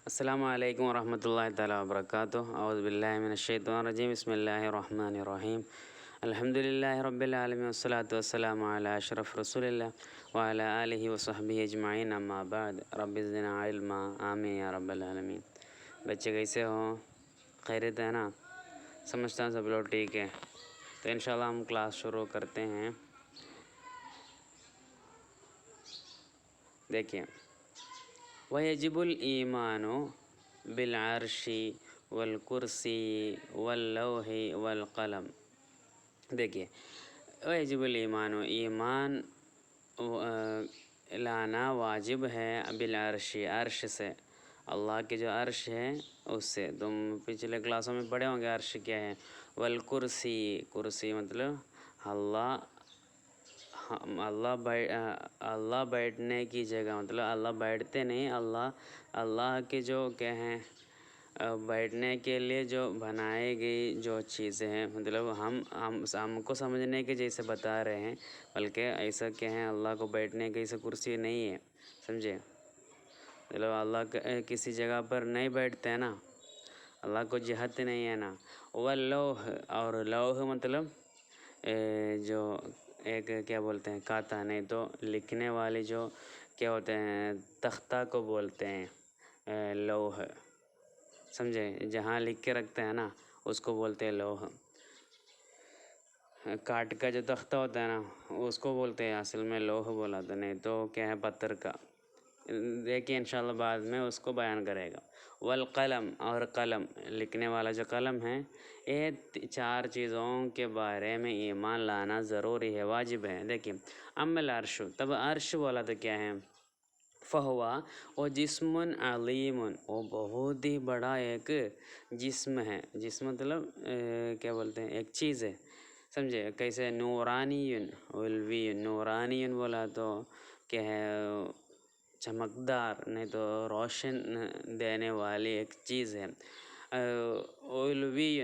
السلام علیکم ورحمۃ اللہ تعالیٰ وبرکاتہ اعوذ باللہ من الشیطان الرجیم بسم اللہ الرحمن الرحیم الحمد للہ رب العالمین والصلاة والسلام علی اشرف رسول اللہ وعلی آلہ وصحبہ اجمعین اما بعد رب زدنا علما آمین یا رب العالمین۔ بچے کیسے ہو؟ خیریت ہے نا؟ سمجھتا ہوں سب لوگ ٹھیک ہے، تو انشاءاللہ ہم کلاس شروع کرتے ہیں۔ دیکھیں، وَيَجِبُ الْإِيمَانُ بِالْعَرْشِ وَالْكُرْسِي وَاللَّوْحِ وَالْقَلَمِ۔ دیکھیے، وَيَجِبُ الْإِيمَانُ ایمان لانا واجب ہے، بالعرش عرش سے، اللہ کے جو عرش ہے اس سے۔ تم پچھلے کلاسوں میں پڑھے ہوں گے عرش کیا ہے۔ والکرسی، کرسی مطلب اللہ بیٹھنے کی جگہ، مطلب اللہ بیٹھتے نہیں، اللہ کے جو کیا ہیں بیٹھنے کے لیے جو بنائی گئی جو چیزیں ہیں، مطلب ہم کو سمجھنے کے جیسے بتا رہے ہیں، بلکہ ایسا کیا ہے اللہ کو بیٹھنے کی ایسا کرسی نہیں ہے، سمجھے؟ مطلب اللہ کسی جگہ پر نہیں بیٹھتے ہیں نا، اللہ کو جہت نہیں ہے نا۔ واللوح، اور لوح مطلب جو ایک کیا بولتے ہیں کاتا، نہیں تو لکھنے والے جو کیا ہوتے ہیں تختہ کو بولتے ہیں لوح، سمجھے؟ جہاں لکھ کے رکھتے ہیں نا اس کو بولتے ہیں لوح۔ کاٹ کا جو تختہ ہوتا ہے نا اس کو بولتے ہیں اصل میں لوح بولا تھا، نہیں تو کیا ہے پتھر کا۔ دیکھیں انشاءاللہ بعد میں اس کو بیان کرے گا۔ والقلم، اور قلم، لکھنے والا جو قلم ہے، یہ چار چیزوں کے بارے میں ایمان لانا ضروری ہے، واجب ہے۔ دیکھیں، اما العرش، تب عرش بولا تو کیا ہے؟ فہوا، وہ جسم عظیم، وہ بہت ہی بڑا ایک جسم ہے۔ جسم مطلب کیا بولتے ہیں ایک چیز ہے، سمجھے؟ کیسے؟ نورانی علوی، نورانی بولا تو کیا ہے چمکدار، نہیں تو روشن دینے والی ایک چیز ہے۔ علوی،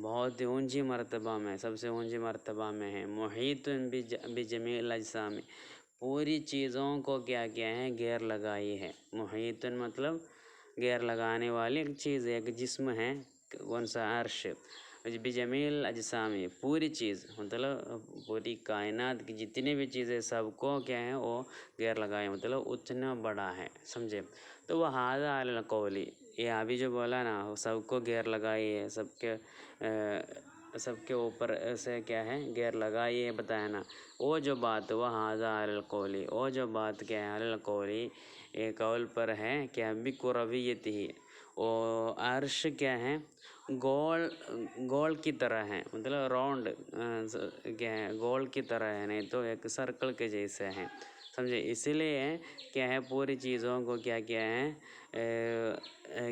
بہت ہی اونچی مرتبہ میں، سب سے اونچی مرتبہ میں ہے۔ محیط بجمیع الاجسام، پوری چیزوں کو کیا ہے گھیر لگائی ہے۔ محیط مطلب گھیر لگانے والی ایک چیز ہے، ایک جسم ہے، کون سا؟ عرش۔ بجمیع الاجسام، پوری چیز مطلب پوری کائنات کی جتنی بھی چیزیں سب کو کیا ہے وہ گھیر لگائے، مطلب اتنا بڑا ہے، سمجھے؟ تو وہ ھذا علی القول، یہ ابھی جو بولا نا سب کو گھیر لگائی ہے، سب کے اوپر سے کیا ہے گھیر لگائی ہے، بتایا نا وہ جو بات، وہ ھذا علی القول، وہ جو بات کیا ہے علی القول، یہ قول پر ہے کہ بقربیتہ، وہ عرش کیا ہے گول کی طرح ہے، مطلب راؤنڈ کیا ہے گول کی طرح ہے، نہیں تو ایک سرکل کے جیسے ہیں، سمجھے؟ اسی لیے کیا ہے پوری چیزوں کو کیا ہے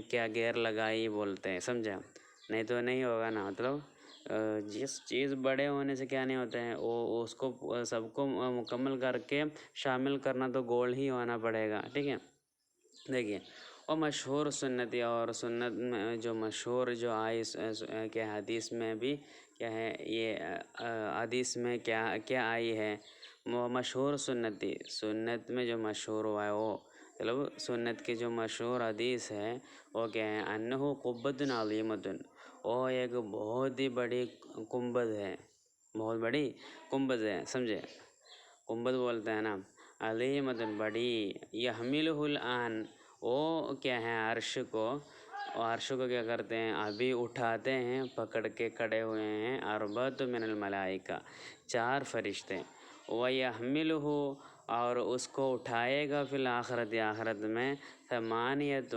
کیا گھیر لگائی بولتے ہیں، سمجھا؟ نہیں تو نہیں ہوگا نا، مطلب جس چیز بڑے ہونے سے کیا نہیں ہوتا ہے وہ اس کو سب کو مکمل کر کے شامل کرنا تو گول ہی ہونا پڑے گا، ٹھیک ہے؟ دیکھیے، اور مشہور سنتی، اور سنت میں جو مشہور جو آئی کہ حدیث میں بھی کیا ہے یہ حدیث میں کیا آئی ہے، وہ مشہور سنتی، سنت میں جو مشہور ہوا ہے وہ مطلب سنت کی جو مشہور حدیث ہے وہ کیا ہے انہ قبۃ عظیمۃ، وہ ایک بہت ہی بڑی گنبد ہے، بہت بڑی گنبد ہے، سمجھے؟ گنبد بولتے ہیں نا، عظیمۃ بڑی، یحملہ الآن، وہ کیا ہے عرش کو کیا کرتے ہیں ابھی اٹھاتے ہیں، پکڑ کے کھڑے ہوئے ہیں، اربعۃ من الملائکہ، 4 فرشتے، وَيَحْمِلُهُ، اور اس کو اٹھائے گا فی الآخرت، آخرت میں، ثمانیۃ،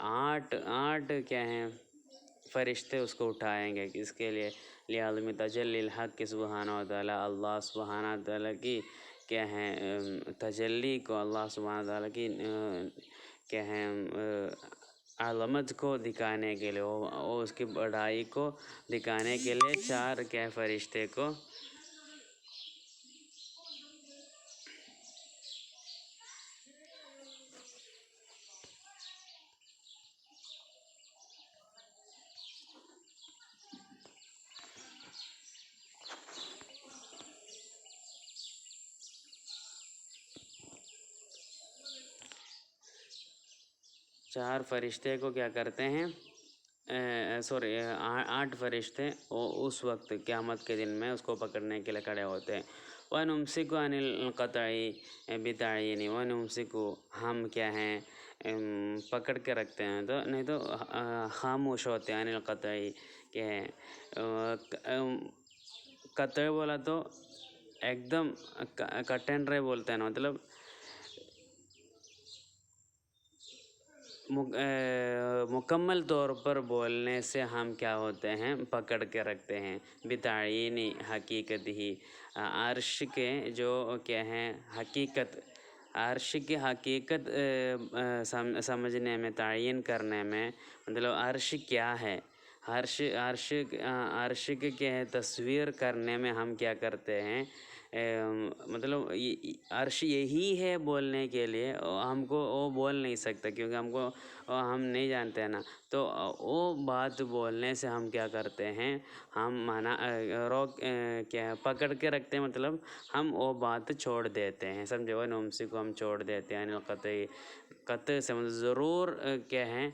8 کیا ہیں فرشتے اس کو اٹھائیں گے، کس کے لیے؟ لعظم تجلی الحق سبحانہ و تعالیٰ، اللہ سبحانہ تعالیٰ کی کیا ہیں تجلی کو، اللہ سبحانہ تعالیٰ کی کیا ہیں عظمت کو دکھانے کے لیے، وہ اس کی بڑائی کو دکھانے کے لیے 4 کیا فرشتے کو 4 فرشتے کو کیا کرتے ہیں، سوری 8 فرشتے وہ اس وقت قیامت کے دن میں اس کو پکڑنے کے لیے کھڑے ہوتے ہیں۔ وَنُمْسِكُ عَنِ الْقَطْعِ بِتَعْيِينِ وَنُمْسِكُ ہم کیا ہیں پکڑ کے رکھتے ہیں، تو نہیں تو خاموش ہوتے ہیں، عن القطع کہ قطع بولا تو ایک دم کٹ اینڈ ڈرائی بولتے ہیں نا، مطلب مکمل طور پر بولنے سے ہم کیا ہوتے ہیں، پکڑ کے رکھتے ہیں، بتعین حقیقت ہی عرش کے جو کیا ہیں حقیقت، عرش کی حقیقت سمجھنے میں، تعین کرنے میں، مطلب عرش کیا ہے، عرش کے کیا ہے تصویر کرنے میں ہم کیا کرتے ہیں، مطلب عرش یہی ہے بولنے کے لیے ہم کو وہ بول نہیں سکتا، کیونکہ ہم نہیں جانتے ہیں نا، تو وہ بات بولنے سے ہم کیا کرتے ہیں، ہم کیا پکڑ کے رکھتے ہیں، مطلب ہم وہ بات چھوڑ دیتے ہیں، سمجھے، وہ نمسی کو ہم چھوڑ دیتے ہیں، قطعی قطع سے مطلب ضرور کیا ہے،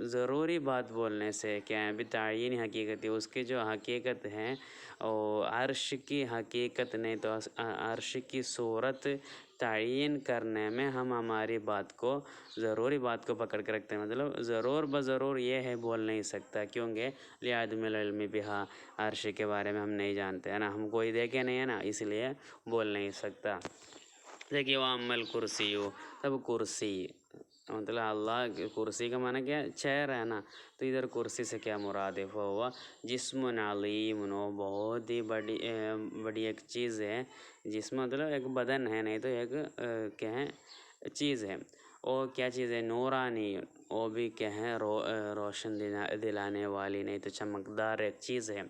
ضروری بات بولنے سے کیا ہے، بتعین حقیقت اس کی جو حقیقت ہے، اور عرش کی حقیقت نہیں تو عرش کی صورت تعین کرنے میں ہم ہماری بات کو، ضروری بات کو پکڑ کے رکھتے ہیں، مطلب ضرور بضرور یہ ہے بول نہیں سکتا، کیونکہ لعدم العلم بہا، عرش کے بارے میں ہم نہیں جانتے ہیں نا، ہم کوئی دیکھے نہیں ہے نا، اس لیے بول نہیں سکتا۔ دیکھیے وَأَمَّا الْكُرْسِيُّ، تب کرسی، مطلب اللہ کرسی کا معنی کیا ہے، چیئر ہے نا، تو ادھر کرسی سے کیا مراد ہے، ہوا جسم عظیم، وہ بہت ہی بڑی ایک چیز ہے، جسم مطلب ایک بدن ہے، نہیں تو ایک کیا ہے چیز ہے، وہ کیا چیز ہے، نورانی، وہ بھی کیا ہے روشن دلانے والی، نہیں تو چمکدار ایک چیز ہے،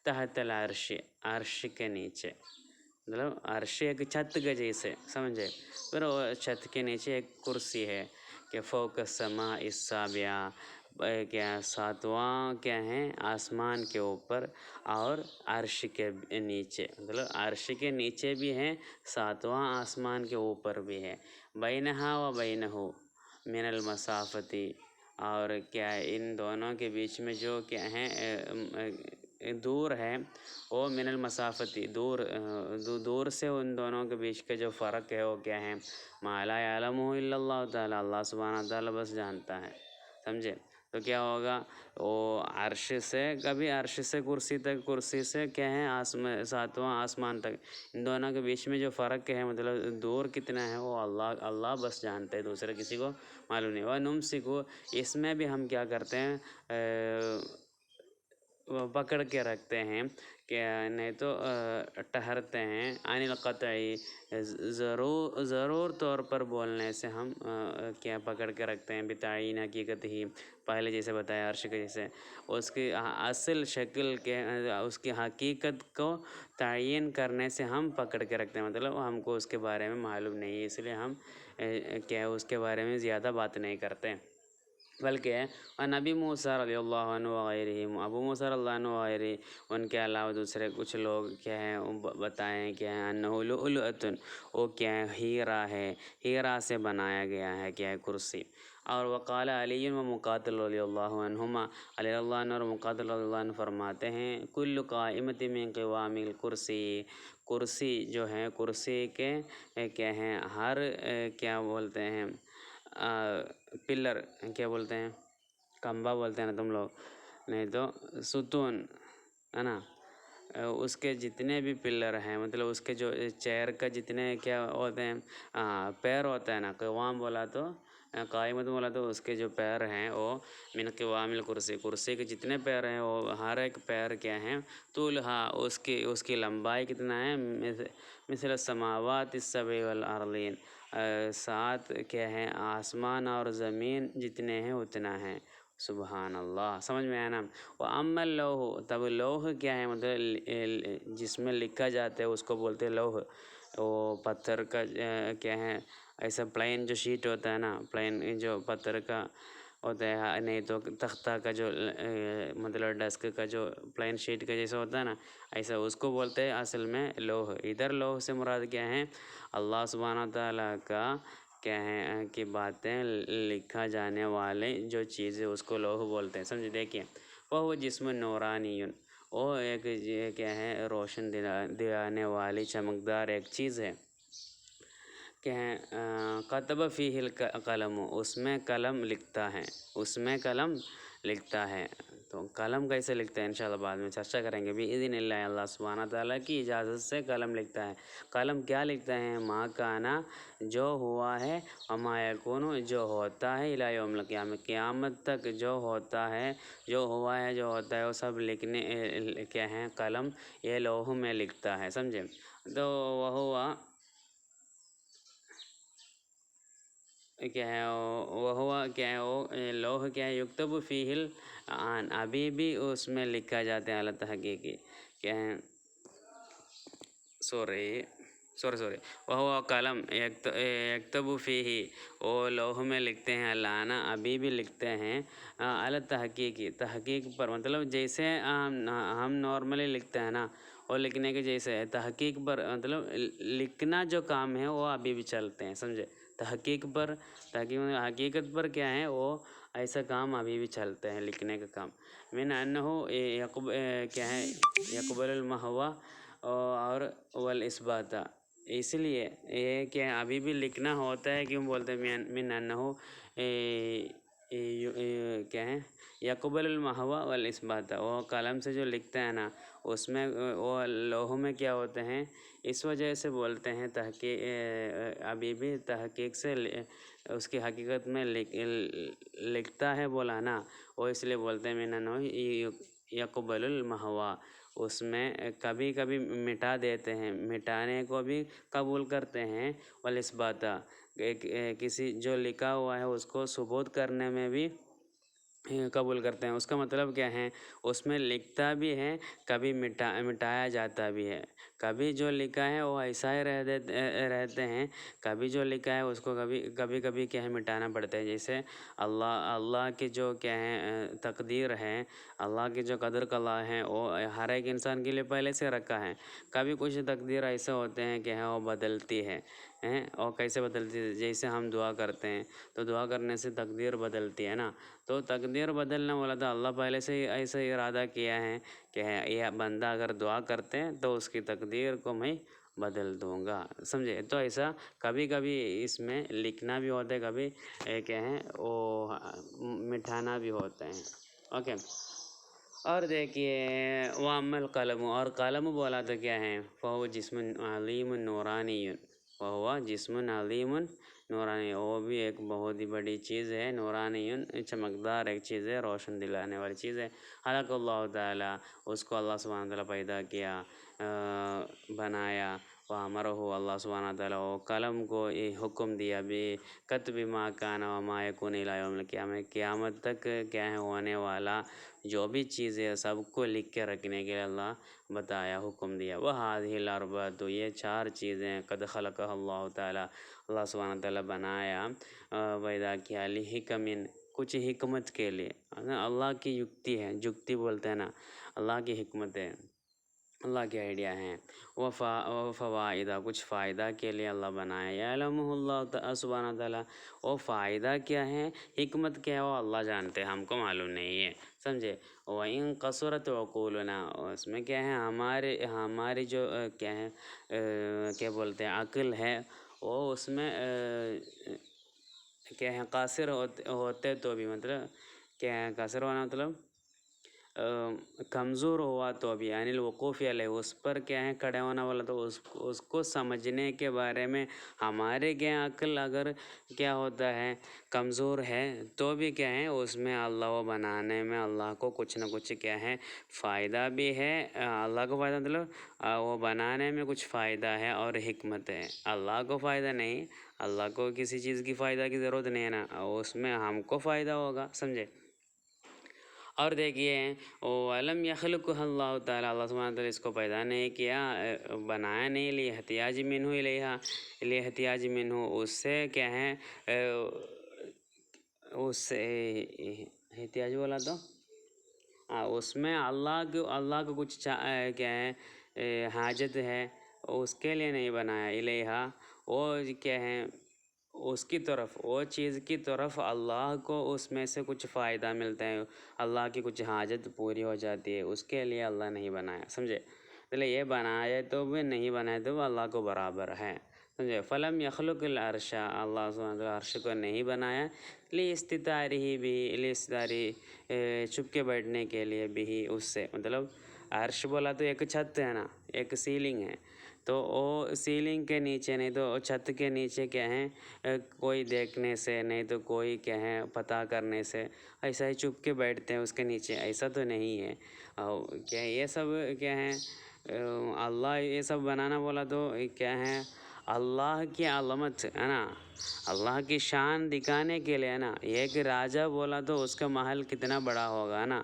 تحت العرش، عرش کے نیچے، مطلب عرش ایک چھت کے جیسے سمجھے، پھر وہ چھت کے نیچے ایک کرسی ہے، کہ فوق السماء السابعہ، کیا ساتواں کیا ہیں آسمان کے اوپر، اور عرش کے نیچے، مطلب عرش کے نیچے بھی ہے، ساتواں آسمان کے اوپر بھی ہے، بینہا و بینہ من المسافتی، اور کیا ان دونوں کے بیچ میں جو کیا ہیں دور ہے، وہ من المسافتی، دور سے ان دونوں کے بیچ کا جو فرق ہے وہ کیا ہے، ما لا یعلمہ الا اللہ تعالیٰ، اللہ سبحانہ تعالیٰ بس جانتا ہے، سمجھے، تو کیا ہوگا، وہ عرش سے کبھی عرش سے کرسی تک، کرسی سے کیا ہے ساتواں آسمان تک، ان دونوں کے بیچ میں جو فرق ہے، مطلب دور کتنا ہے، وہ اللہ بس جانتے ہیں، دوسرے کسی کو معلوم نہیں۔ وَنُمْسِكُ، اس میں بھی ہم کیا کرتے ہیں، پکڑ کے رکھتے ہیں، کہ نہیں تو ٹھہرتے ہیں، عن القطعی، ضرور طور پر بولنے سے ہم کیا پکڑ کے رکھتے ہیں، بتعین حقیقت ہی، پہلے جیسے بتایا عرش کے جیسے، اس کی اصل شکل کے، اس کی حقیقت کو تعین کرنے سے ہم پکڑ کے رکھتے ہیں، مطلب ہم کو اس کے بارے میں معلوم نہیں ہے، اس لیے ہم کیا اس کے بارے میں زیادہ بات نہیں کرتے، بلکہ نبی موسیٰ رضی اللہ عنہ وغیرہ، ابو موسیٰ رضی اللہ عنہ وغیرہ، ان کے علاوہ دوسرے کچھ لوگ کیا ہیں بتائیں کیا ہے، انہ لؤلؤۃ، وہ کیا ہے ہیرا ہے، ہیرا سے بنایا گیا ہے کیا ہے کرسی، اور وقال علی و مقاتل رضی اللہ عنہما، علی رضی اللہ عنہ اور مقاتل رضی اللہ عنہ فرماتے ہیں، کل قائمۃ من قوام الکرسی، کرسی جو ہے، کرسی کے کیا ہیں ہر کیا بولتے ہیں پلر، کیا بولتے ہیں، کھمبا بولتے ہیں نا تم لوگ، نہیں تو ستون ہے نا، اس کے جتنے بھی پلر ہیں، مطلب اس کے جو چیئر کا جتنے کیا ہوتے ہیں پیر ہوتا ہے نا، قوام بولا تو، قائمت بولا تو اس کے جو پیر ہیں وہ من قوام الکرسی، کرسی کے جتنے پیر ہیں وہ ہر ایک پیر کیا ہیں، طولہا، اس کی لمبائی کتنا ہے، مثل السماوات السبع والارضین، 7 کیا ہیں آسمان اور زمین جتنے ہیں اتنا ہے، سبحان اللہ، سمجھ میں آیا نا۔ وَأَمَّا اللَّوْحُ، تب لوح کیا ہے، مطلب جس میں لکھا جاتا ہے اس کو بولتے ہیں لوح، وہ پتھر کا کیا ہے ایسا پلین جو شیٹ ہوتا ہے نا، پلین جو پتھر کا ہوتا ہے، نہیں تو تختہ کا جو مطلب ڈسک کا جو پلین شیٹ کا جیسا ہوتا ہے نا، ایسا اس کو بولتے ہیں اصل میں لوح، ادھر لوح سے مراد کیا ہے، اللہ سبحانہ تعالیٰ کا کیا ہے کہ باتیں لکھا جانے والے جو چیزیں اس کو لوح بولتے ہیں. سمجھے؟ دیکھیے وہ جسم نورانی، وہ ایک یہ کیا ہے روشن دلانے والی چمکدار ایک چیز ہے. کہ کتب فیہ القلم، اس میں قلم لکھتا ہے، اس میں قلم لکھتا ہے. تو قلم کیسے لکھتا ہے انشاءاللہ بعد میں چرچا کریں گے باذن اللہ. اللہ سبحانہ تعالیٰ کی اجازت سے قلم لکھتا ہے. قلم کیا لکھتا ہے؟ ما کانا، جو ہوا ہے، وما یکون، جو ہوتا ہے، الی یوم القیامہ، قیامت تک جو ہوتا ہے، جو ہوا ہے، جو ہوتا ہے، وہ سب لکھنے کیا ہیں قلم یہ لوح میں لکھتا ہے. سمجھے؟ تو وہ کیا ہے وہ کیا ہے وہ لوح کیا ہے یکتب فیہ الآن، ابھی بھی اس میں لکھا جاتا ہے. اللہ تحقیقی کیا ہے سوری وہ قلم یکتب فیہ، وہ لوح میں لکھتے ہیں. الآن، ابھی بھی لکھتے ہیں. اللہ تحقیقی، تحقیق پر، مطلب جیسے ہم نارملی لکھتے ہیں نا، وہ لکھنے کے جیسے تحقیق پر، مطلب لکھنا جو کام ہے وہ ابھی بھی چلتے ہیں. سمجھے؟ تحقیق پر، حقیقت پر کیا ہے وہ ایسا کام ابھی بھی چلتے ہیں، لکھنے کا کام. من انہو کیا ہے یقبل المحو اور والاثبات، اس لیے یہ کہ ابھی بھی لکھنا ہوتا ہے. کیوں بولتے ہیں من انہو کیا ہے یقبل المحو والاثبات، وہ قلم سے جو لکھتے ہیں نا اس میں وہ لوح میں کیا ہوتے ہیں، اس وجہ سے بولتے ہیں تحقیق ابھی بھی تحقیق سے اس کی حقیقت میں لکھتا ہے بولا نا، وہ اس لیے بولتے ہیں من انہو یقبل المحو، اس میں کبھی کبھی مٹا دیتے ہیں، مٹانے کو بھی قبول کرتے ہیں. والاثبات، کسی جو لکھا ہوا ہے اس کو ثبوت کرنے میں بھی قبول کرتے ہیں. اس کا مطلب کیا ہے، اس میں لکھتا بھی ہے، کبھی مٹایا جاتا بھی ہے. کبھی جو لکھا ہے وہ ایسا ہی رہتے ہیں، کبھی جو لکھا ہے اس کو کبھی کیا ہے مٹانا پڑتا ہے. جیسے اللہ کی جو کیا ہے تقدیر ہے، اللہ کی جو قدر کلا ہے وہ ہر ایک انسان کے لیے پہلے سے رکھا ہے. کبھی کچھ تقدیر ایسے ہوتے ہیں کہ وہ بدلتی ہے. اور کیسے بدلتی ہے؟ جیسے ہم دعا کرتے ہیں تو دعا کرنے سے تقدیر بدلتی ہے نا، تو تقدیر بدلنا بولا تو اللہ پہلے سے ہی ایسا ارادہ کیا ہے کہ یہ بندہ اگر دعا کرتے ہیں تو اس کی تقدیر کو میں بدل دوں گا. سمجھے؟ تو ایسا کبھی کبھی اس میں لکھنا بھی ہوتا ہے، کبھی کیا ہے وہ مٹھانا بھی ہوتا ہے. اوکے. اور دیکھیے وَأَمَّا الْقَلَمُ، اور قلم بولا تو کیا ہے فَهُوَ جِسْمٌ عَظِيمٌ نُورَانِيٌّ، وَهُوَ جِسْمٌ عَظِيمٌ نورانی، وہ بھی ایک بہت ہی بڑی چیز ہے. نورانی، چمکدار ایک چیز ہے، روشن دلانے والی چیز ہے. خلق اللہ تعالیٰ، اس کو اللہ سبحانہ تعالیٰ پیدا کیا، بنایا. وَأَمَرَهُ، اللہ سبحانہ تعالیٰ وہ قلم کو یہ حکم دیا بھی کتب ما کان وما یکون الی یوم القیامہ، قیامت تک کیا ہے ہونے والا جو بھی چیزیں سب کو لکھ کے رکھنے کے لیے اللہ بتایا، حکم دیا. وَهَذِهِ الْأَرْبَعَةُ، یہ 4 چیزیں قد خلقها اللہ تعالیٰ، اللہ سبحانہ تعالیٰ بنایا. پیدا کیا لِحِکَمٍ، کچھ حکمت کے لیے. اللہ کی یکتی ہے، جکتی بولتے ہیں نا، اللہ کی حکمت ہے، اللہ کے آئیڈیا ہیں. وفوائد، کچھ فائدہ کے لیے اللہ بنایا. یعلمہ اللہ سبحانہ تعالیٰ، وہ فائدہ کیا ہے، حکمت کیا ہے، وہ اللہ جانتے ہیں، ہم کو معلوم نہیں ہے. سمجھے؟ وَإِن قَصُرَتْ عُقُولُنَا، اس میں کیا ہے ہماری جو کیا ہے کیا بولتے ہیں عقل ہے، وہ اس میں کیا ہے قاصر ہوتے تو بھی، مطلب کیا ہے قاصر ہونا مطلب کمزور ہوا تو بھی، یعنی الوقوف علیہ، اس پر کیا ہے کھڑے ہونا والا، تو اس کو سمجھنے کے بارے میں ہمارے کیا عقل اگر کیا ہوتا ہے کمزور ہے تو بھی کیا ہے اس میں اللہ وہ بنانے میں اللہ کو کچھ نہ کچھ کیا ہے فائدہ بھی ہے. اللہ کو فائدہ مطلب وہ بنانے میں کچھ فائدہ ہے اور حکمت ہے. اللہ کو فائدہ نہیں، اللہ کو کسی چیز کی فائدہ کی ضرورت نہیں ہے نا، اس میں ہم کو فائدہ ہوگا. سمجھے؟ اور دیکھیے وَلَمْ يَخْلُقْهَا اللہ تعالیٰ، اللہ سبحانہ تعالیٰ اس کو پیدا نہیں کیا، بنایا نہیں، لِاحْتِيَاجٍ مِّنْهُ إِلَيْهَا، لِاحْتِيَاجٍ مِّنْهُ، اس سے کیا ہے اس سے احتیاج بولا تو اس میں اللہ کو کچھ کیا ہے حاجت ہے، اس کے لیے نہیں بنایا. الیہا، وہ کیا ہے اس کی طرف، وہ چیز کی طرف اللہ کو اس میں سے کچھ فائدہ ملتا ہے، اللہ کی کچھ حاجت پوری ہو جاتی ہے، اس کے لیے اللہ نہیں بنایا، سمجھے؟ چلے یہ بنایا تو بھی نہیں بنایا تو وہ اللہ کو برابر ہے، سمجھے؟ فلم یخلق العرش، اللہ سبحانہ وتعالیٰ عرش کو نہیں بنایا، لاستتارہ بھی، لاستتاری چھپ کے بیٹھنے کے لیے بھی اس سے، مطلب عرش بولا تو ایک چھت ہے نا، ایک سیلنگ ہے، تو وہ سیلنگ کے نیچے نہیں تو چھت کے نیچے کیا ہیں، کوئی دیکھنے سے نہیں تو کوئی کیا ہے پتہ کرنے سے ایسا ہی چھپ کے بیٹھتے ہیں اس کے نیچے، ایسا تو نہیں ہے۔ کیا یہ سب کیا ہیں، اللہ یہ سب بنانا بولا تو کیا ہے، اللہ کی علامت ہے نا، اللہ کی شان دکھانے کے لیے ہے نا۔ ایک راجہ بولا تو اس کا محل کتنا بڑا ہوگا نا،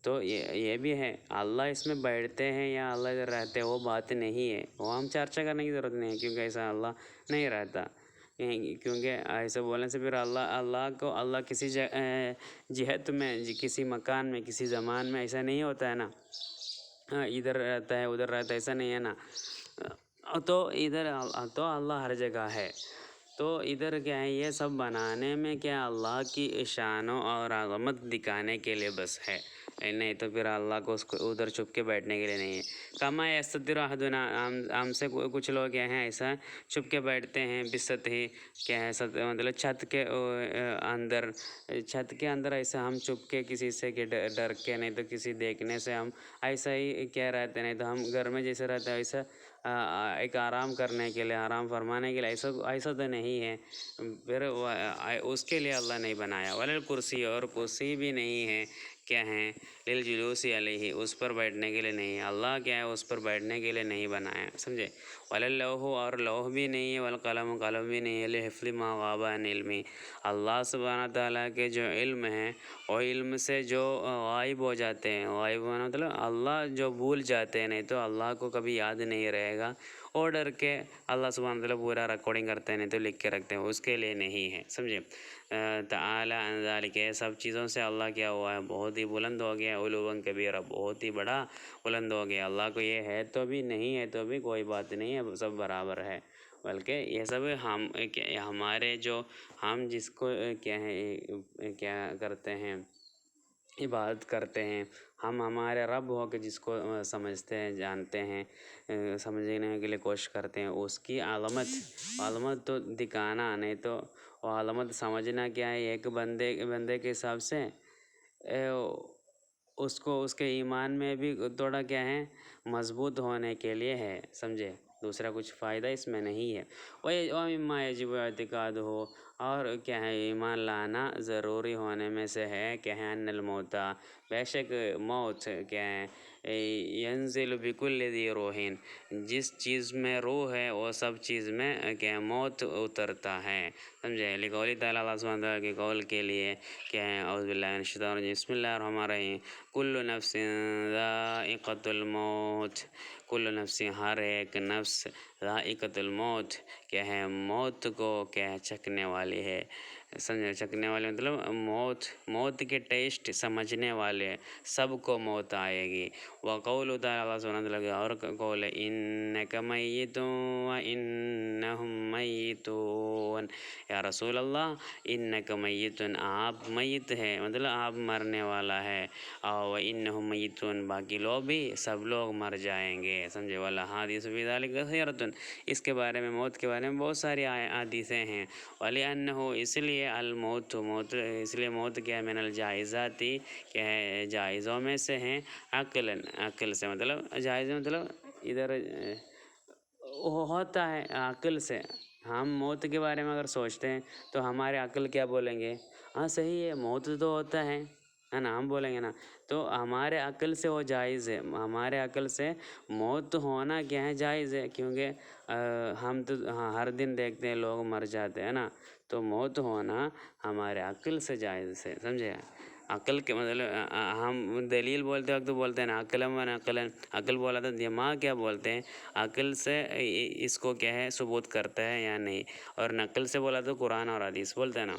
تو یہ بھی ہے، اللہ اس میں بیٹھتے ہیں یا اللہ ادھر رہتے ہیں وہ بات نہیں ہے، وہ ہم چرچا کرنے کی ضرورت نہیں ہے، کیونکہ ایسا اللہ نہیں رہتا، کیونکہ ایسا بولنے سے پھر اللہ کو اللہ کسی جہت میں، کسی مکان میں، کسی زمان میں ایسا نہیں ہوتا ہے نا، ادھر رہتا ہے ادھر رہتا ہے، ایسا نہیں ہے نا، تو ادھر تو اللہ ہر جگہ ہے، تو ادھر کیا ہے یہ سب بنانے میں کیا اللہ کی شانوں اور عظمت دکھانے کے لیے بس ہے، نہیں تو پھر اللہ کو اس کو ادھر چھپ کے بیٹھنے کے لیے نہیں ہے۔ کما یستتر احدنا، ہم سے کچھ لوگ کیا ہیں ایسا چھپ کے بیٹھتے ہیں، بسطح کیا ہے مطلب چھت کے اندر، چھت کے اندر ایسا ہم چھپ کے کسی سے کہ ڈر کے، نہیں تو کسی دیکھنے سے ہم ایسا ہی کیا رہتے ہیں، نہیں تو ہم گھر میں جیسے رہتے ہیں ایسا ایک آرام کرنے کے لیے، آرام فرمانے کے لیے، ایسا تو نہیں ہے، پھر اس کے لیے اللہ نہیں بنایا۔ ولا کرسی، اور کرسی بھی نہیں ہے کیا ہے، للجلوس علیہ، اس پر بیٹھنے کے لیے نہیں ہے، اللہ کیا ہے اس پر بیٹھنے کے لیے نہیں بنایا، سمجھے؟ ولا اللوح، اور لوح بھی نہیں ہے، والقلم، قلم بھی نہیں ہے، لحفظ ما غاب عن علمی، اللہ سبحانہ تعالیٰ کے جو علم ہے وہ علم سے جو غائب ہو جاتے ہیں، غائب ہونا مطلب اللہ جو بھول جاتے ہیں، نہیں تو اللہ کو کبھی یاد نہیں رہے گا، اور ڈر کے اللہ سبحانہ تعالیٰ پورا ریکارڈنگ کرتے ہیں، نہیں تو لکھ کے رکھتے ہیں، اس کے لیے نہیں ہے، سمجھے؟ تعالی عن ذالک، یہ سب چیزوں سے اللہ کیا ہوا ہے، بہت ہی بلند ہو گیا، علوا کبیرہ، بہت ہی بڑا بلند ہو گیا، اللہ کو یہ ہے تو بھی نہیں ہے تو بھی کوئی بات نہیں ہے، سب برابر ہے، بلکہ یہ سب ہمارے جو ہم جس کو کیا ہے کیا کرتے ہیں، عبادت کرتے ہیں، ہم ہمارے رب ہو کے جس کو سمجھتے ہیں، جانتے ہیں، سمجھنے کے لیے کوشش کرتے ہیں، اس کی علامت تو دکھانا، نہیں تو وہ علامت سمجھنا کیا ہے، ایک بندے کے حساب سے اس کو اس کے ایمان میں بھی تھوڑا کیا ہے مضبوط ہونے کے لیے ہے، سمجھے؟ دوسرا کچھ فائدہ اس میں نہیں ہے۔ وَمِمَّا يَجِبُ اعْتِقَادُهُ، اور کیا ہے ایمان لانا ضروری ہونے میں سے ہے کہ ان الموت، بے شک موت کیا ہے، ینزل بکل ذی روح، جس چیز میں روح ہے وہ سب چیز میں کیا ہے موت اترتا ہے، سمجھے؟ لقول تعالیٰ، اللہ سبحانہ تعالیٰ کے قول کے لیے کیا ہے، اعوذ باللہ من الشیطان الرجیم، بسم اللہ الرحمن الرحیم، کل نفس ذائقۃ الموت، کل نفس، ہر ایک نفس، ذائقۃ الموت کیا ہے موت کو کیا ہے چکھنے والی ہے، سمجھے؟ چکھنے والے مطلب موت کے ٹیسٹ سمجھنے والے سب کو موت آئے گی۔ وقول تعالیٰ، اللہ سبحانہ تعالیٰ کا اور قول ہے، انک میت وانہم میتون، یا رسول اللہ انک میت، آپ میت ہے مطلب آپ مرنے والا ہے، اور انہم میتون، باقی لوگ بھی سب لوگ مر جائیں گے، سمجھے؟ والاحادیث فی ذلک کثیرۃ، اس کے بارے میں، موت کے بارے میں بہت ساری حدیثیں ہیں۔ وَلِأَنَّهُ، اس لیے الموت، اس لیے موت کیا ہے من الجائزات، کیا ہے جائزوں میں سے ہیں، عقل سے مطلب جائز مطلب ادھر ہوتا ہے عقل سے، ہم موت کے بارے میں اگر سوچتے ہیں تو ہمارے عقل کیا بولیں گے، ہاں صحیح ہے موت تو ہوتا ہے نا، ہم بولیں گے نا، تو ہمارے عقل سے وہ جائز ہے، ہمارے عقل سے موت ہونا کیا ہے جائز ہے، کیونکہ ہم تو ہر دن دیکھتے ہیں لوگ مر جاتے ہیں نا، تو موت ہونا ہمارے عقل سے جائز ہے، سمجھے؟ عقل کے مطلب ہم دلیل بولتے وقت بولتے ہیں نا عقل بولا تو دماغ کیا بولتے ہیں، عقل سے اس کو کیا ہے ثبوت کرتا ہے یا نہیں، اور نقل سے بولا تو قرآن اور حدیث بولتے ہیں نا،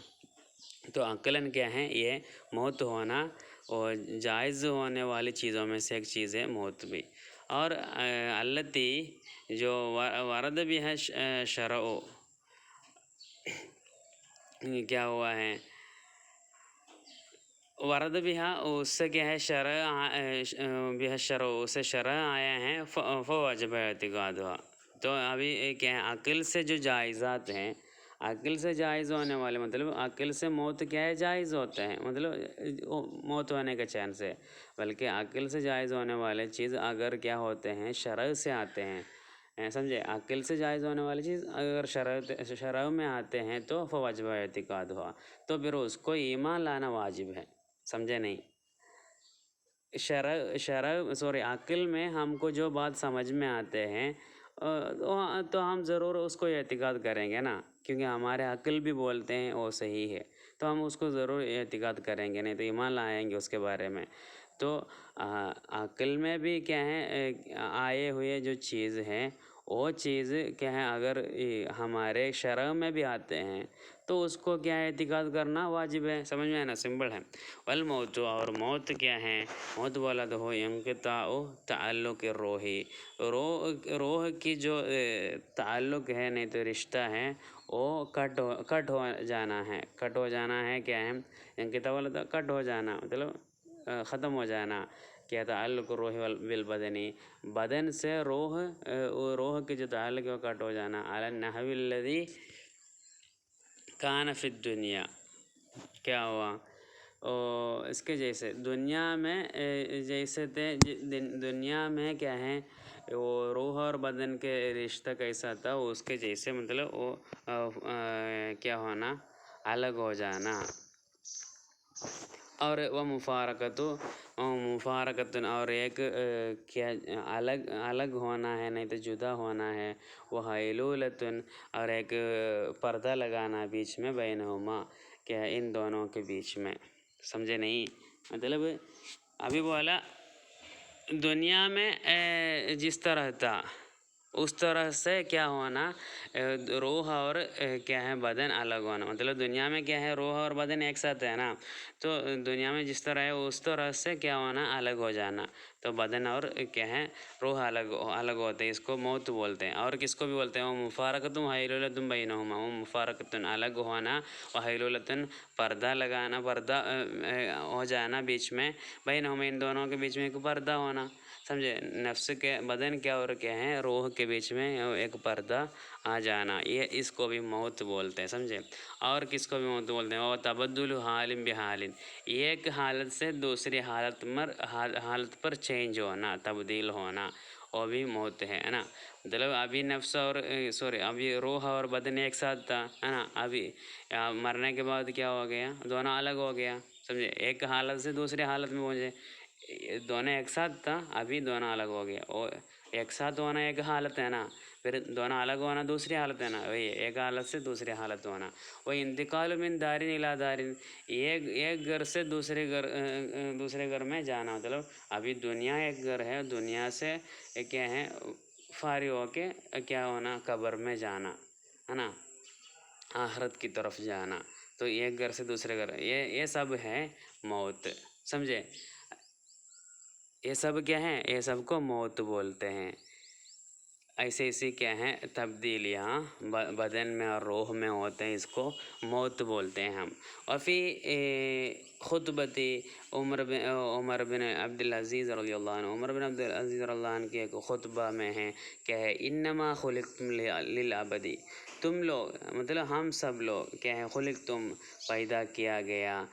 تو عقلاً کیا ہے یہ موت ہونا اور جائز ہونے والی چیزوں میں سے ایک چیز ہے موت بھی، اور التی جو ورد بھی ہے شرع، کیا ہوا ہے ورد بہا اس سے کیا ہے بہا شرع اس سے شرع آیا ہے فوجب اعتقادها. تو ابھی کیا ہے عقل سے جو جائزات ہیں عقل سے جائز ہونے والے مطلب عقل سے موت کیا ہے جائز ہوتے ہیں مطلب موت ہونے کے چین سے بلکہ عقل سے جائز ہونے والے چیز اگر کیا ہوتے ہیں شرع سے آتے ہیں سمجھے عقل سے جائز ہونے والی چیز اگر شرع میں آتے ہیں تو فوجب اعتقاد ہوا تو پھر اس کو ایمان لانا واجب ہے سمجھے نہیں عقل میں ہم کو جو بات سمجھ میں آتے ہیں تو ہم ضرور اس کو اعتقاد کریں گے نا کیونکہ ہمارے عقل بھی بولتے ہیں وہ صحیح ہے تو ہم اس کو ضرور اعتقاد کریں گے نہیں تو ایمان لائیں گے اس کے بارے میں تو عقل میں بھی کیا ہے آئے ہوئے جو چیز ہیں وہ چیز کیا ہے اگر ہمارے شرع میں بھی آتے ہیں تو اس کو کیا ہے اعتقاد کرنا واجب ہے سمجھ میں ہے نا سمپل ہے والموت اور موت کیا ہے موت والا تو ہو انقطاع تعلق روحی روح کی جو تعلق ہے نہیں تو رشتہ ہے وہ کٹ ہو جانا ہے کیا ہے انقطاع والا تو کٹ ہو جانا مطلب ختم ہو جانا کیا تعلق روح بالبدنی بدن سے روح کی جو تعلق ہے وہ کٹ ہو جانا علی النحو الذی کان فی الدنیا کیا ہوا اس کے جیسے دنیا میں جیسے تھے دنیا میں کیا ہے وہ روح اور بدن کے رشتہ کیسا تھا اس کے جیسے مطلب وہ کیا ہونا الگ ہو جانا اور وہ مفارقت اور ایک کیا الگ ہونا ہے نہیں تو جدا ہونا ہے وہ حیلولتن اور ایک پردہ لگانا بیچ میں بینہما کیا ان دونوں کے بیچ میں سمجھے نہیں مطلب ابھی بولا دنیا میں جس طرح تھا اس طرح سے کیا ہونا روح اور کیا ہے بدن الگ ہونا مطلب دنیا میں کیا ہے روح اور بدن ایک ساتھ ہے نا تو دنیا میں جس طرح ہے اس طرح سے کیا ہونا الگ ہو جانا تو بدن اور کیا ہے روح الگ ہوتے ہیں اس کو موت بولتے ہیں اور کس کو بھی بولتے ہیں وہ مفارقۃ حیلولۃ بینہما وہ مفارقۃ الگ ہونا و حیلولۃ پردہ لگانا پردہ ہو جانا بیچ میں بینہما ان دونوں کے بیچ میں ایک پردہ ہونا سمجھے نفس کے بدن کیا اور کیا ہے روح کے بیچ میں ایک پردہ آ جانا یہ اس کو بھی موت بولتے ہیں سمجھے اور کس کو بھی موت بولتے ہیں وہ تبدل حال بحال ایک حالت سے دوسری حالت پر چینج ہونا تبدیل ہونا وہ بھی موت ہے نا مطلب ابھی نفس اور ابھی روح اور بدن ایک ساتھ تھا ہے نا ابھی مرنے کے بعد کیا ہو گیا دونوں الگ ہو گیا سمجھے ایک حالت سے دوسری حالت میں پہنچے دونوں ایک ساتھ تھا ابھی دونوں الگ ہو گیا اور ایک ساتھ ہونا ایک حالت ہے نا پھر دونوں الگ ہونا دوسری حالت ہے نا وہی ایک حالت سے دوسری حالت ہونا وہ انتقال من دارن الی دارن ایک گھر سے دوسرے گھر میں جانا مطلب ابھی دنیا ایک گھر ہے دنیا سے کیا ہے فارغ ہو کے کیا ہونا قبر میں جانا ہے نا آخرت کی طرف جانا تو ایک گھر سے دوسرے گھر یہ سب ہے موت سمجھے یہ سب کیا ہے یہ سب کو موت بولتے ہیں ایسے کیا ہیں تبدیلیاں بدن میں اور روح میں ہوتے ہیں اس کو موت بولتے ہیں ہم اور پھر خطبتی عمر بن عبدالعزیز رضی اللہ عنہ عمر بن عبدالعزیز رضی اللہ عنہ کے ایک خطبہ میں ہے کہ ہے انما خلقتم للعبدی تم لوگ مطلب ہم سب لوگ کیا ہے خلقتم پیدا کیا گیا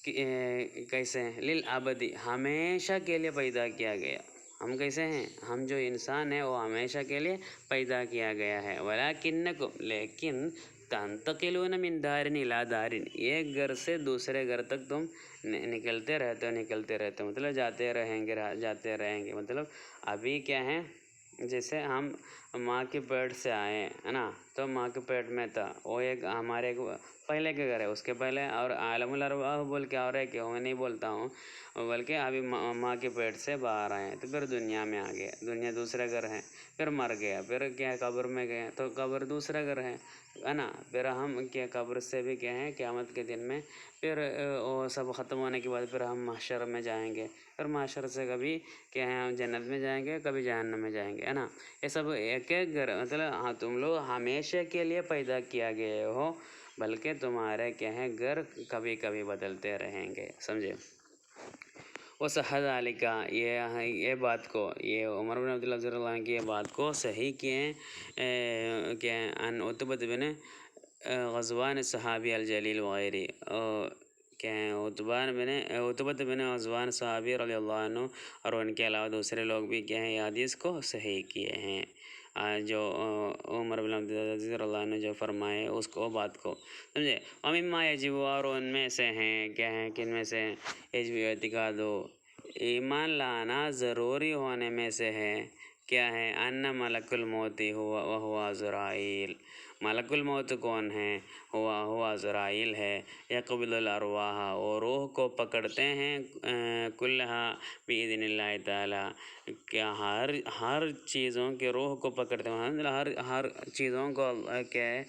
کیسے للعبدی ہمیشہ کے لیے پیدا کیا گیا ہم کیسے ہیں ہم جو انسان ہیں وہ ہمیشہ کے لیے پیدا کیا گیا ہے ولیکنکم لیکن تنتقلون من دارن الی دارن ایک گھر سے دوسرے گھر تک تم نکلتے رہتے مطلب جاتے رہیں گے مطلب ابھی کیا ہے جیسے ہم ماں کے پیٹ سے آئے ہے نا تو ماں کے پیٹ میں تھا وہ ایک ہمارے ایک پہلے کے گھر ہے اس کے پہلے اور عالم الارواح بول کے اور ہے کہ میں نہیں بولتا ہوں بلکہ ابھی ماں کے پیٹ سے باہر آئے تو پھر دنیا میں آ گئے دنیا دوسرے گھر ہے پھر مر گیا پھر کیا قبر میں گئے تو قبر دوسرا گھر ہے نا پھر ہم کیا قبر سے بھی کیا ہیں قیامت کے دن میں پھر وہ سب ختم ہونے کے بعد پھر ہم محشر میں جائیں گے پھر محشر سے کبھی کیا ہے ہم جنت میں جائیں گے کبھی جہنم میں جائیں گے ہے نا یہ سب ایک گھر مطلب تم لوگ ہمیشہ کے لیے پیدا کیا گئے ہو بلکہ تمہارے کیا ہیں گھر کبھی کبھی بدلتے رہیں گے. سمجھے؟ وصحح ذالک، یہ بات کو، یہ عمر بن عبداللہ رضی اللہ عنہ کی یہ بات کو صحیح کیے کہ ان عتبۃ بن غزوان صحابی الجلیل وغیرہ، کہ عتبۃ بن غزوان صحابی رضی اللہ عنہ اور ان کے علاوہ دوسرے لوگ بھی کیا ہیں یہ حدیث کو صحیح کیے ہیں. جو عمر بن عبداللہ رضی اللہ عنہ جو فرمائے اس کو بات کو. سمجھے؟ ومما یجب، اور ان میں سے ہیں کیا ہیں، کن میں سے یجب اعتقاد، ایمان لانا ضروری ہونے میں سے ہے کیا ہے، ان ملک الموت ہوا عزرائیل، ملک الموت کون ہے، ہوا عزرائیل ہے. یقبض الارواح، اور روح کو پکڑتے ہیں، کلہا باذن اللہ تعالی، کیا ہر چیزوں کے روح کو پکڑتے ہیں، ہر چیزوں کو کیا ہے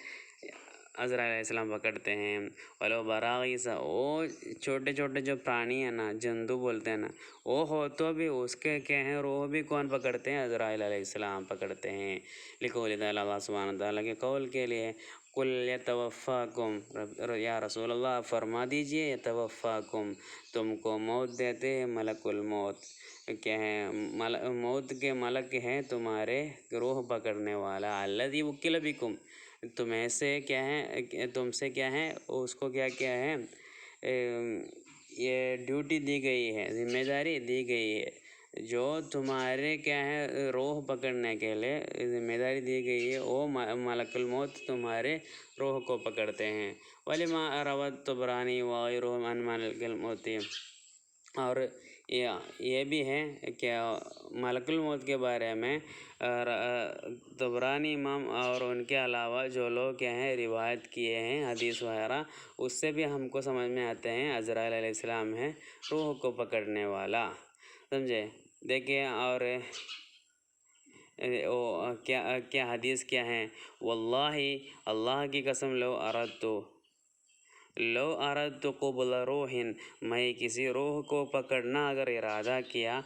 عزرائیل علیہ السلام پکڑتے ہیں. ولو براغیث، وہ چھوٹے چھوٹے جو پرانی ہیں نا، جندو بولتے ہیں نا، وہ ہو تو بھی اس کے کیا ہیں روح بھی کون پکڑتے ہیں، عزرائیل علیہ السلام پکڑتے ہیں. لقول تعالی، اللہ سبحانہ تعالیٰ کے قول کے لیے، قل یتوفاکم، یا رسول اللہ فرما دیجئے، یتوفاکم، تم کو موت دیتے ہیں ملک الموت، کیا ہے موت کے ملک ہیں تمہارے روح پکڑنے والا، الذی وکل بکم، تمہیں سے کیا ہے، تم سے کیا ہے اس کو کیا ہے یہ ڈیوٹی دی گئی ہے، ذمہ داری دی گئی ہے، جو تمہارے کیا ہے روح پکڑنے کے لیے ذمہ داری دی گئی ہے، وہ ملک الموت تمہارے روح کو پکڑتے ہیں. ولما روى الطبراني وغيره عن ملک الموت، اور یہ بھی ہے کہ ملک الموت کے بارے میں طبرانی امام اور ان کے علاوہ جو لوگ کیا ہیں روایت کیے ہیں حدیث وغیرہ، اس سے بھی ہم کو سمجھ میں آتے ہیں عزرائیل علیہ السلام ہے روح کو پکڑنے والا. سمجھے؟ دیکھیں، اور کیا حدیث کیا ہیں، واللہ، اللہ کی قسم، لو اردت قبل روح، میں کسی روح کو پکڑنا اگر ارادہ کیا،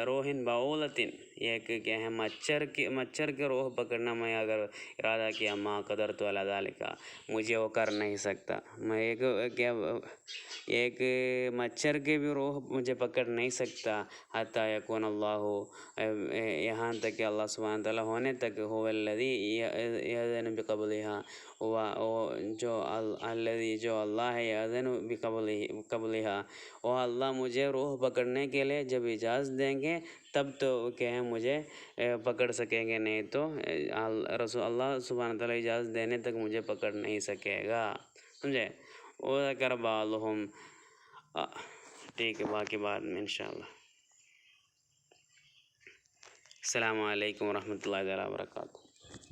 روح بعولۃ، ایک کیا ہے مچھر کے روح پکڑنا میں اگر ارادہ کیا، ما قدرت علی ذالک، مجھے وہ کر نہیں سکتا. میں ایک مچھر کے بھی روح مجھے پکڑ نہیں سکتا، حتی یکون اللہ، یہاں تک کہ اللہ سبحانہ تعالیٰ ہونے تک، هو الذی یأذن بقبلہا، جو اللہ ہے یأذن بقبلہا، وہ اللہ مجھے روح پکڑنے کے لیے جب اجازت دیں گے تب تو کہ مجھے پکڑ سکیں گے، نہیں تو رسول اللہ سبحانہ تعالیٰ اجازت دینے تک مجھے پکڑ نہیں سکے گا. سمجھے؟ وذکر بعضهم، ٹھیک ہے، باقی بعد میں انشاءاللہ. السلام علیکم ورحمۃ اللہ وبرکاتہ.